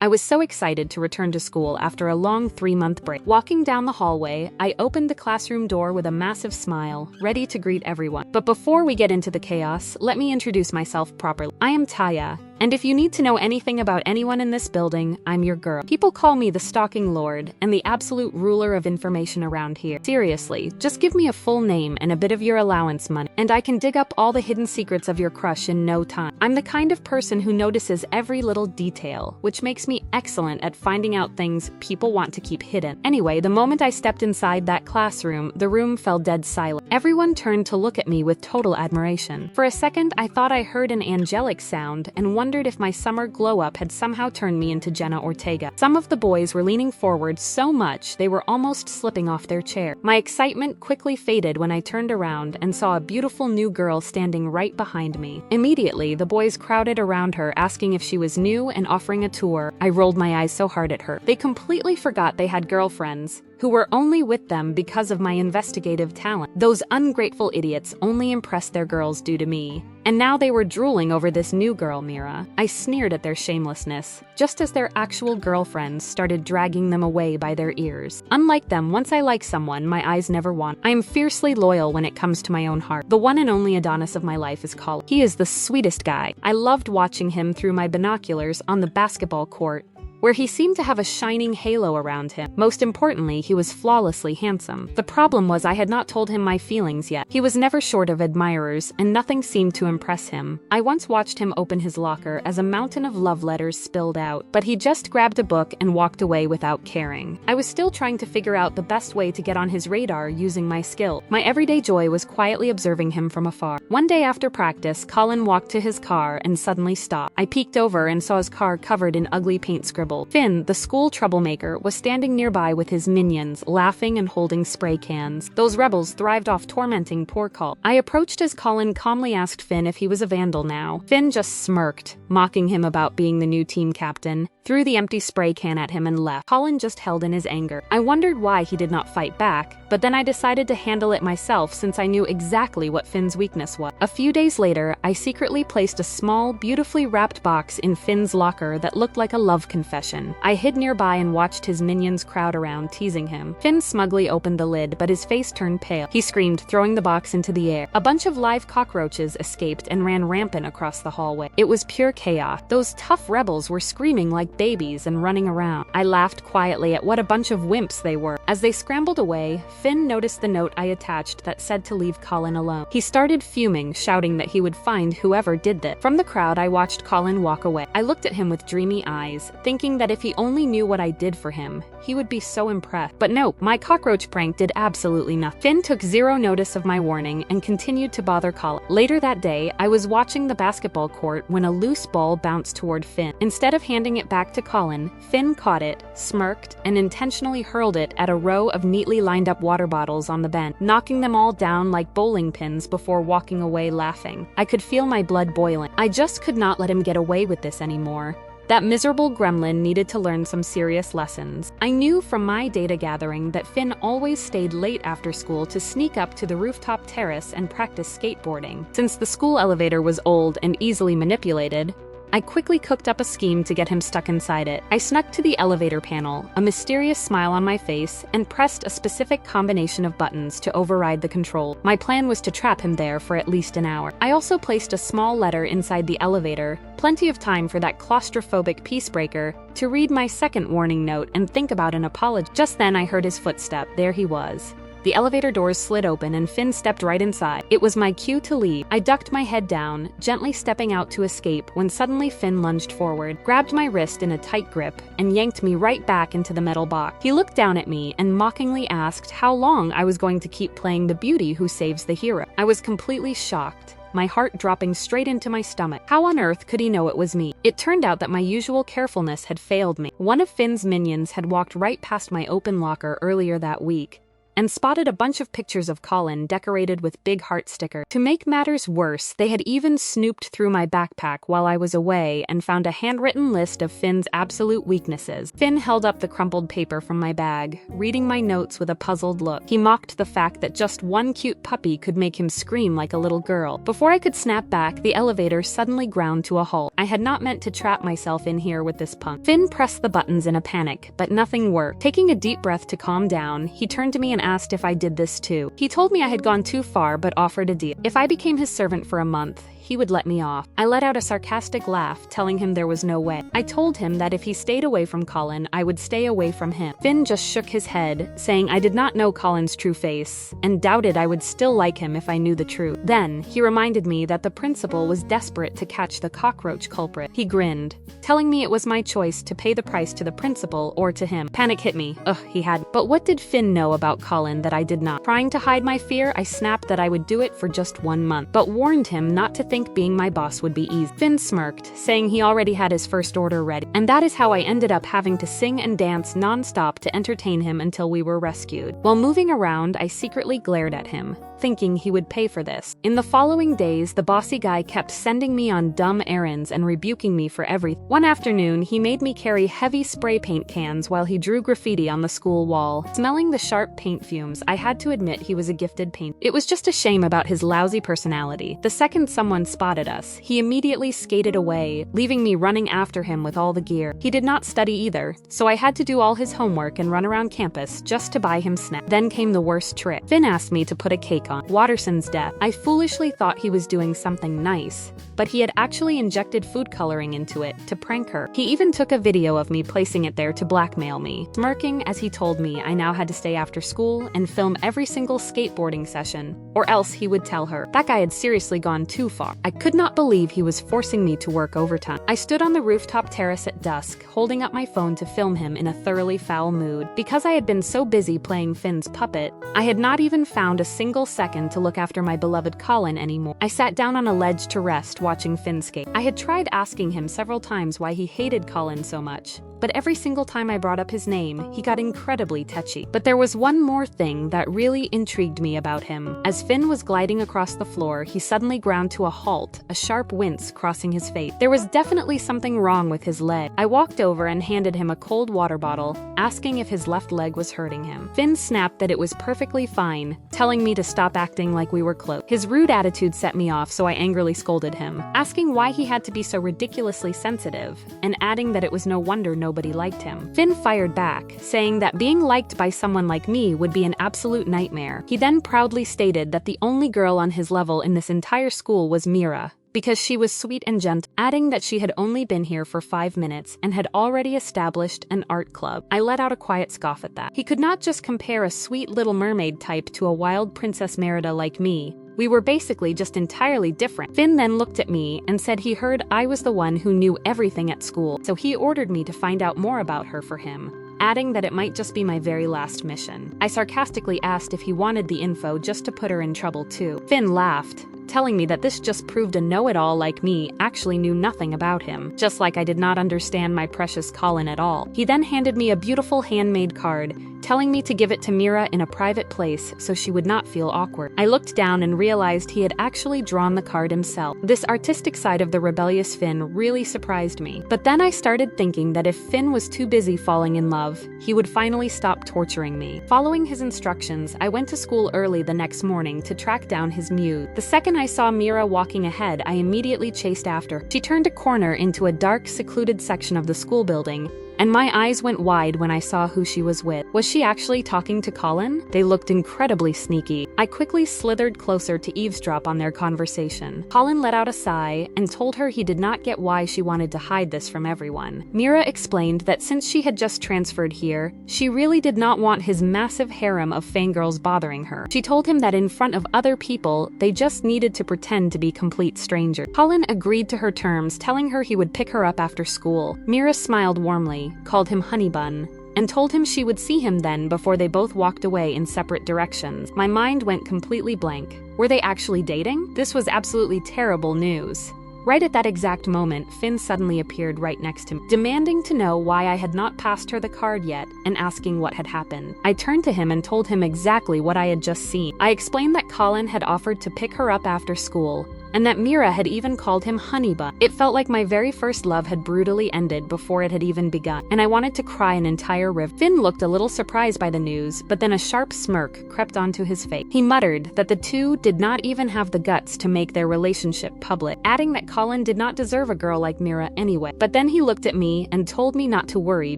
I was so excited to return to school after a long 3-month break. Walking down the hallway, I opened the classroom door with a massive smile, ready to greet everyone. But before we get into the chaos, let me introduce myself properly. I am Taya, and if you need to know anything about anyone in this building, I'm your girl. People call me the stalking lord and the absolute ruler of information around here. Seriously, just give me a full name and a bit of your allowance money, and I can dig up all the hidden secrets of your crush in no time. I'm the kind of person who notices every little detail, which makes me excellent at finding out things people want to keep hidden. Anyway, the moment I stepped inside that classroom, the room fell dead silent. Everyone turned to look at me with total admiration. For a second, I thought I heard an angelic sound and wondered if my summer glow-up had somehow turned me into Jenna Ortega. Some of the boys were leaning forward so much they were almost slipping off their chair. My excitement quickly faded when I turned around and saw a beautiful new girl standing right behind me. Immediately, the boys crowded around her, asking if she was new and offering a tour. I rolled my eyes so hard at her. They completely forgot they had girlfriends who were only with them because of my investigative talent. Those ungrateful idiots only impressed their girls due to me. And now they were drooling over this new girl, Mira. I sneered at their shamelessness, just as their actual girlfriends started dragging them away by their ears. Unlike them, once I like someone, my eyes never wander. I am fiercely loyal when it comes to my own heart. The one and only Adonis of my life is Colin. He is the sweetest guy. I loved watching him through my binoculars on the basketball court, where he seemed to have a shining halo around him. Most importantly, he was flawlessly handsome. The problem was I had not told him my feelings yet. He was never short of admirers, and nothing seemed to impress him. I once watched him open his locker as a mountain of love letters spilled out, but he just grabbed a book and walked away without caring. I was still trying to figure out the best way to get on his radar using my skill. My everyday joy was quietly observing him from afar. One day after practice, Colin walked to his car and suddenly stopped. I peeked over and saw his car covered in ugly paint scribbles. Finn, the school troublemaker, was standing nearby with his minions, laughing and holding spray cans. Those rebels thrived off tormenting poor Colin. I approached as Colin calmly asked Finn if he was a vandal now. Finn just smirked, mocking him about being the new team captain, threw the empty spray can at him and left. Colin just held in his anger. I wondered why he did not fight back, but then I decided to handle it myself since I knew exactly what Finn's weakness was. A few days later, I secretly placed a small, beautifully wrapped box in Finn's locker that looked like a love confession. I hid nearby and watched his minions crowd around, teasing him. Finn smugly opened the lid, but his face turned pale. He screamed, throwing the box into the air. A bunch of live cockroaches escaped and ran rampant across the hallway. It was pure chaos. Those tough rebels were screaming like babies and running around. I laughed quietly at what a bunch of wimps they were. As they scrambled away, Finn noticed the note I attached that said to leave Colin alone. He started fuming, shouting that he would find whoever did that. From the crowd, I watched Colin walk away. I looked at him with dreamy eyes, thinking that if he only knew what I did for him, he would be so impressed. But no, my cockroach prank did absolutely nothing. Finn took zero notice of my warning and continued to bother Colin. Later that day, I was watching the basketball court when a loose ball bounced toward Finn. Instead of handing it back to Colin, Finn caught it, smirked, and intentionally hurled it at a row of neatly lined up water bottles on the bench, knocking them all down like bowling pins before walking away laughing. I could feel my blood boiling. I just could not let him get away with this anymore. That miserable gremlin needed to learn some serious lessons. I knew from my data gathering that Finn always stayed late after school to sneak up to the rooftop terrace and practice skateboarding. Since the school elevator was old and easily manipulated, I quickly cooked up a scheme to get him stuck inside it. I snuck to the elevator panel, a mysterious smile on my face, and pressed a specific combination of buttons to override the control. My plan was to trap him there for at least an hour. I also placed a small letter inside the elevator, plenty of time for that claustrophobic peacebreaker to read my second warning note and think about an apology. Just then I heard his footstep. There he was. The elevator doors slid open and Finn stepped right inside. It was my cue to leave. I ducked my head down, gently stepping out to escape when suddenly Finn lunged forward, grabbed my wrist in a tight grip, and yanked me right back into the metal box. He looked down at me and mockingly asked how long I was going to keep playing the beauty who saves the hero. I was completely shocked, my heart dropping straight into my stomach. How on earth could he know it was me? It turned out that my usual carefulness had failed me. One of Finn's minions had walked right past my open locker earlier that week, and spotted a bunch of pictures of Colin decorated with big heart stickers. To make matters worse, they had even snooped through my backpack while I was away and found a handwritten list of Finn's absolute weaknesses. Finn held up the crumpled paper from my bag, reading my notes with a puzzled look. He mocked the fact that just one cute puppy could make him scream like a little girl. Before I could snap back, the elevator suddenly ground to a halt. I had not meant to trap myself in here with this punk. Finn pressed the buttons in a panic, but nothing worked. Taking a deep breath to calm down, he turned to me and asked if I did this too. He told me I had gone too far but offered a deal. If I became his servant for a month, he would let me off. I let out a sarcastic laugh, telling him there was no way. I told him that if he stayed away from Colin, I would stay away from him. Finn just shook his head, saying I did not know Colin's true face, and doubted I would still like him if I knew the truth. Then, he reminded me that the principal was desperate to catch the cockroach culprit. He grinned, telling me it was my choice to pay the price to the principal or to him. Panic hit me. He had. But what did Finn know about Colin that I did not? Trying to hide my fear, I snapped that I would do it for just 1 month, but warned him not to think being my boss would be easy. Finn smirked, saying he already had his first order ready. And that is how I ended up having to sing and dance non-stop to entertain him until we were rescued. While moving around, I secretly glared at him, thinking he would pay for this. In the following days, the bossy guy kept sending me on dumb errands and rebuking me for everything. One afternoon, he made me carry heavy spray paint cans while he drew graffiti on the school wall. Smelling the sharp paint fumes, I had to admit he was a gifted painter. It was just a shame about his lousy personality. The second someone spotted us, he immediately skated away, leaving me running after him with all the gear. He did not study either, so I had to do all his homework and run around campus just to buy him snacks. Then came the worst trick. Finn asked me to put a cake on Watterson's death. I foolishly thought he was doing something nice, but he had actually injected food coloring into it to prank her. He even took a video of me placing it there to blackmail me, smirking as he told me I now had to stay after school and film every single skateboarding session, or else he would tell her. That guy had seriously gone too far. I could not believe he was forcing me to work overtime. I stood on the rooftop terrace at dusk, holding up my phone to film him in a thoroughly foul mood. Because I had been so busy playing Finn's puppet, I had not even found a single second to look after my beloved Colin anymore. I sat down on a ledge to rest, watching Finn skate. I had tried asking him several times why he hated Colin so much, but every single time I brought up his name, he got incredibly touchy. But there was one more thing that really intrigued me about him. As Finn was gliding across the floor, he suddenly ground to a halt, a sharp wince crossing his face. There was definitely something wrong with his leg. I walked over and handed him a cold water bottle, asking if his left leg was hurting him. Finn snapped that it was perfectly fine, telling me to stop acting like we were close. His rude attitude set me off, so I angrily scolded him, asking why he had to be so ridiculously sensitive, and adding that it was no wonder nobody liked him. Finn fired back, saying that being liked by someone like me would be an absolute nightmare. He then proudly stated that the only girl on his level in this entire school was Mira, because she was sweet and gentle, adding that she had only been here for 5 minutes and had already established an art club. I let out a quiet scoff at that. He could not just compare a sweet little mermaid type to a wild Princess Merida like me. We were basically just entirely different. Finn then looked at me and said he heard I was the one who knew everything at school, so he ordered me to find out more about her for him, adding that it might just be my very last mission. I sarcastically asked if he wanted the info just to put her in trouble too. Finn laughed, telling me that this just proved a know-it-all like me actually knew nothing about him, just like I did not understand my precious Colin at all. He then handed me a beautiful handmade card, telling me to give it to Mira in a private place so she would not feel awkward. I looked down and realized he had actually drawn the card himself. This artistic side of the rebellious Finn really surprised me. But then I started thinking that if Finn was too busy falling in love, he would finally stop torturing me. Following his instructions, I went to school early the next morning to track down his muse. The second I saw Mira walking ahead, I immediately chased after. She turned a corner into a dark, secluded section of the school building, and my eyes went wide when I saw who she was with. Was she actually talking to Colin? They looked incredibly sneaky. I quickly slithered closer to eavesdrop on their conversation. Colin let out a sigh and told her he did not get why she wanted to hide this from everyone. Mira explained that since she had just transferred here, she really did not want his massive harem of fangirls bothering her. She told him that in front of other people, they just needed to pretend to be complete strangers. Colin agreed to her terms, telling her he would pick her up after school. Mira smiled warmly, called him Honey Bun, and told him she would see him then before they both walked away in separate directions. My mind went completely blank. Were they actually dating? This was absolutely terrible news. Right at that exact moment, Finn suddenly appeared right next to me, demanding to know why I had not passed her the card yet and asking what had happened. I turned to him and told him exactly what I had just seen. I explained that Colin had offered to pick her up after school, and that Mira had even called him Honey Bun. It felt like my very first love had brutally ended before it had even begun, and I wanted to cry an entire river. Finn looked a little surprised by the news, but then a sharp smirk crept onto his face. He muttered that the two did not even have the guts to make their relationship public, adding that Colin did not deserve a girl like Mira anyway. But then he looked at me and told me not to worry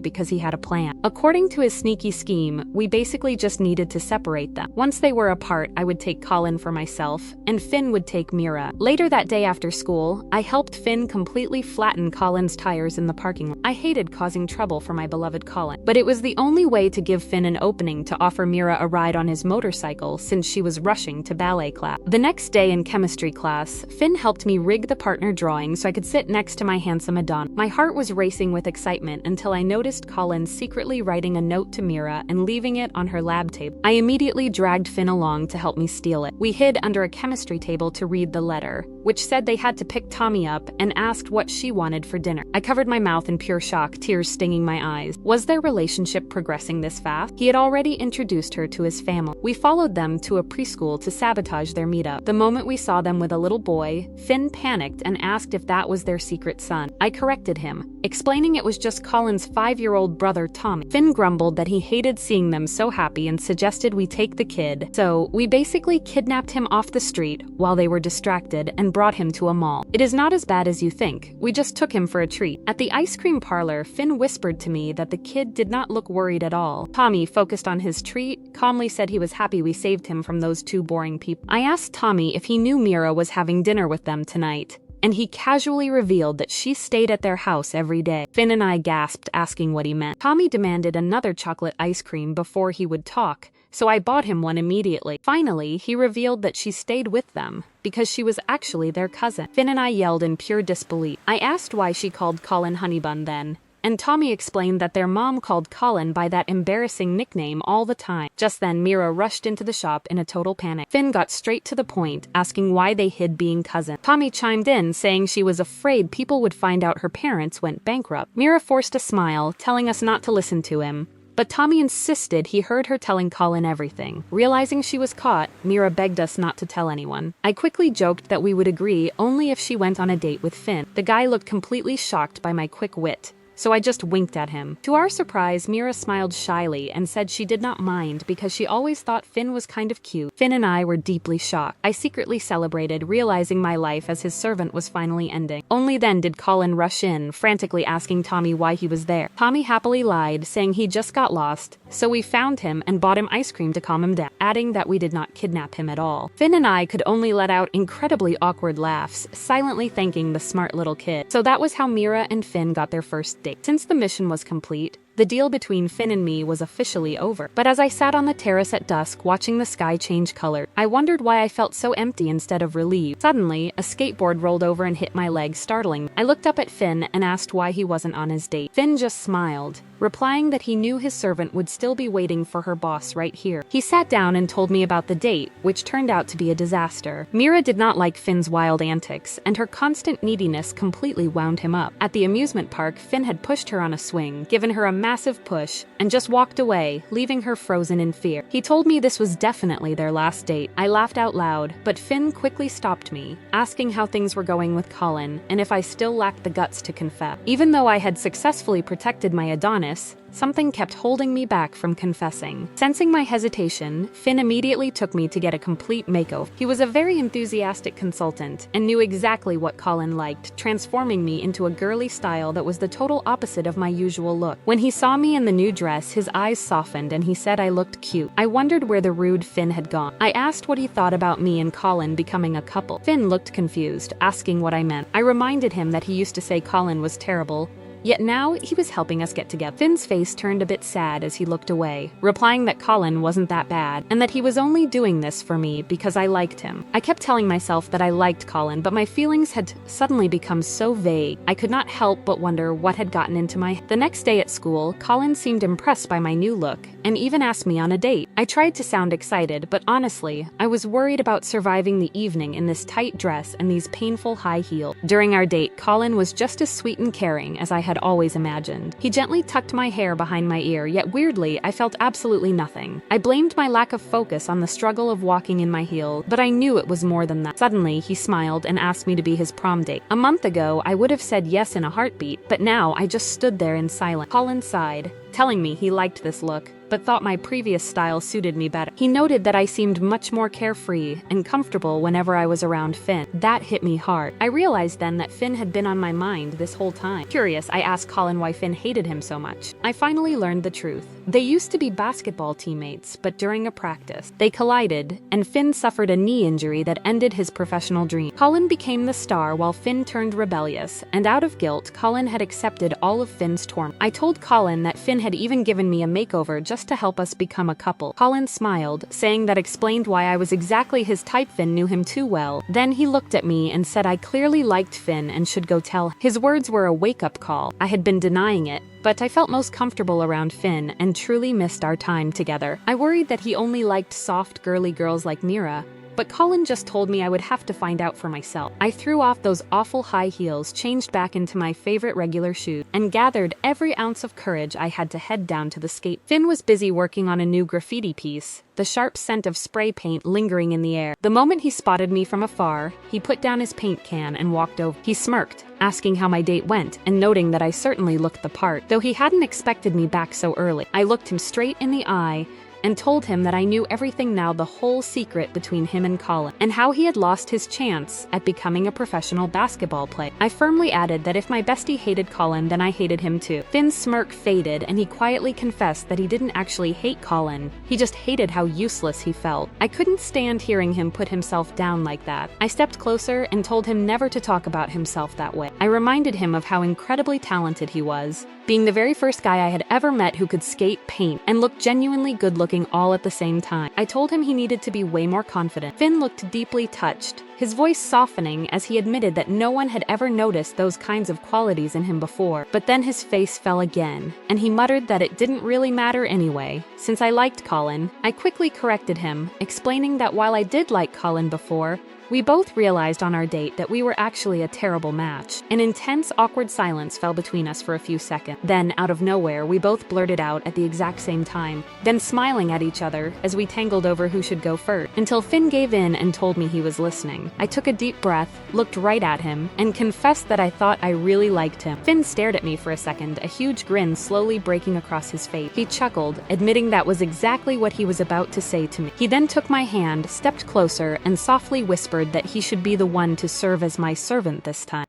because he had a plan. According to his sneaky scheme, we basically just needed to separate them. Once they were apart, I would take Colin for myself, and Finn would take Mira. Later that day after school, I helped Finn completely flatten Colin's tires in the parking lot. I hated causing trouble for my beloved Colin, but it was the only way to give Finn an opening to offer Mira a ride on his motorcycle since she was rushing to ballet class. The next day in chemistry class, Finn helped me rig the partner drawing so I could sit next to my handsome Adonis. My heart was racing with excitement until I noticed Colin secretly writing a note to Mira and leaving it on her lab table. I immediately dragged Finn along to help me steal it. We hid under a chemistry table to read the letter, which said they had to pick Tommy up and asked what she wanted for dinner. I covered my mouth in pure shock, tears stinging my eyes. Was their relationship progressing this fast? He had already introduced her to his family. We followed them to a preschool to sabotage their meetup. The moment we saw them with a little boy, Finn panicked and asked if that was their secret son. I corrected him, explaining it was just Colin's 5-year-old brother Tommy. Finn grumbled that he hated seeing them so happy and suggested we take the kid. So we basically kidnapped him off the street while they were distracted and brought him to a mall. It is not as bad as you think. We just took him for a treat. At the ice cream parlor, Finn whispered to me that the kid did not look worried at all. Tommy, focused on his treat, calmly said he was happy we saved him from those two boring people. I asked Tommy if he knew Mira was having dinner with them tonight, and he casually revealed that she stayed at their house every day. Finn and I gasped, asking what he meant. Tommy demanded another chocolate ice cream before he would talk, so I bought him one immediately. Finally, he revealed that she stayed with them because she was actually their cousin. Finn and I yelled in pure disbelief. I asked why she called Colin Honeybun then, and Tommy explained that their mom called Colin by that embarrassing nickname all the time. Just then, Mira rushed into the shop in a total panic. Finn got straight to the point, asking why they hid being cousins. Tommy chimed in, saying she was afraid people would find out her parents went bankrupt. Mira forced a smile, telling us not to listen to him, but Tommy insisted he heard her telling Colin everything. Realizing she was caught, Mira begged us not to tell anyone. I quickly joked that we would agree only if she went on a date with Finn. The guy looked completely shocked by my quick wit, so I just winked at him. To our surprise, Mira smiled shyly and said she did not mind because she always thought Finn was kind of cute. Finn and I were deeply shocked. I secretly celebrated, realizing my life as his servant was finally ending. Only then did Colin rush in, frantically asking Tommy why he was there. Tommy happily lied, saying he just got lost, so we found him and bought him ice cream to calm him down, adding that we did not kidnap him at all. Finn and I could only let out incredibly awkward laughs, silently thanking the smart little kid. So that was how Mira and Finn got their first date. Since the mission was complete, the deal between Finn and me was officially over. But as I sat on the terrace at dusk watching the sky change color, I wondered why I felt so empty instead of relieved. Suddenly, a skateboard rolled over and hit my leg, startling me. I looked up at Finn and asked why he wasn't on his date. Finn just smiled, replying that he knew his servant would still be waiting for her boss right here. He sat down and told me about the date, which turned out to be a disaster. Mira did not like Finn's wild antics, and her constant neediness completely wound him up. At the amusement park, Finn had pushed her on a swing, given her a massive push, and just walked away, leaving her frozen in fear. He told me this was definitely their last date. I laughed out loud, but Finn quickly stopped me, asking how things were going with Colin and if I still lacked the guts to confess. Even though I had successfully protected my Adonis, something kept holding me back from confessing. Sensing my hesitation, Finn immediately took me to get a complete makeover. He was a very enthusiastic consultant and knew exactly what Colin liked, transforming me into a girly style that was the total opposite of my usual look. When he saw me in the new dress, his eyes softened and he said I looked cute. I wondered where the rude Finn had gone. I asked what he thought about me and Colin becoming a couple. Finn looked confused, asking what I meant. I reminded him that he used to say Colin was terrible, Yet now, he was helping us get together. Finn's face turned a bit sad as he looked away, replying that Colin wasn't that bad, and that he was only doing this for me because I liked him. I kept telling myself that I liked Colin, but my feelings had suddenly become so vague. I could not help but wonder what had gotten into my head. The next day at school, Colin seemed impressed by my new look, and even asked me on a date. I tried to sound excited, but honestly, I was worried about surviving the evening in this tight dress and these painful high heels. During our date, Colin was just as sweet and caring as I had always imagined. He gently tucked my hair behind my ear, yet weirdly, I felt absolutely nothing. I blamed my lack of focus on the struggle of walking in my heels, but I knew it was more than that. Suddenly, he smiled and asked me to be his prom date. A month ago, I would have said yes in a heartbeat, but now I just stood there in silence. Colin sighed, telling me he liked this look, but thought my previous style suited me better. He noted that I seemed much more carefree and comfortable whenever I was around Finn. That hit me hard. I realized then that Finn had been on my mind this whole time. Curious, I asked Colin why Finn hated him so much. I finally learned the truth. They used to be basketball teammates, but during a practice, they collided, and Finn suffered a knee injury that ended his professional dream. Colin became the star while Finn turned rebellious, and out of guilt, Colin had accepted all of Finn's torment. I told Colin that Finn had even given me a makeover just to help us become a couple. Colin smiled, saying that explained why I was exactly his type. Finn knew him too well. Then he looked at me and said I clearly liked Finn and should go tell him. His words were a wake-up call. I had been denying it, but I felt most comfortable around Finn and truly missed our time together. I worried that he only liked soft, girly girls like Mira, but Colin just told me I would have to find out for myself. I threw off those awful high heels, changed back into my favorite regular shoes, and gathered every ounce of courage I had to head down to the skate. Finn was busy working on a new graffiti piece, the sharp scent of spray paint lingering in the air. The moment he spotted me from afar, he put down his paint can and walked over. He smirked, asking how my date went, and noting that I certainly looked the part, though he hadn't expected me back so early. I looked him straight in the eye and told him that I knew everything now, the whole secret between him and Colin, and how he had lost his chance at becoming a professional basketball player. I firmly added that if my bestie hated Colin, then I hated him too. Finn's smirk faded, and he quietly confessed that he didn't actually hate Colin. He just hated how useless he felt. I couldn't stand hearing him put himself down like that. I stepped closer and told him never to talk about himself that way. I reminded him of how incredibly talented he was, being the very first guy I had ever met who could skate, paint, and look genuinely good-looking all at the same time. I told him he needed to be way more confident. Finn looked deeply touched, his voice softening as he admitted that no one had ever noticed those kinds of qualities in him before. But then his face fell again, and he muttered that it didn't really matter anyway, since I liked Colin. I quickly corrected him, explaining that while I did like Colin before, we both realized on our date that we were actually a terrible match. An intense, awkward silence fell between us for a few seconds. Then, out of nowhere, we both blurted out at the exact same time, then smiling at each other as we tangled over who should go first, until Finn gave in and told me he was listening. I took a deep breath, looked right at him, and confessed that I thought I really liked him. Finn stared at me for a second, a huge grin slowly breaking across his face. He chuckled, admitting that was exactly what he was about to say to me. He then took my hand, stepped closer, and softly whispered that he should be the one to serve as my servant this time.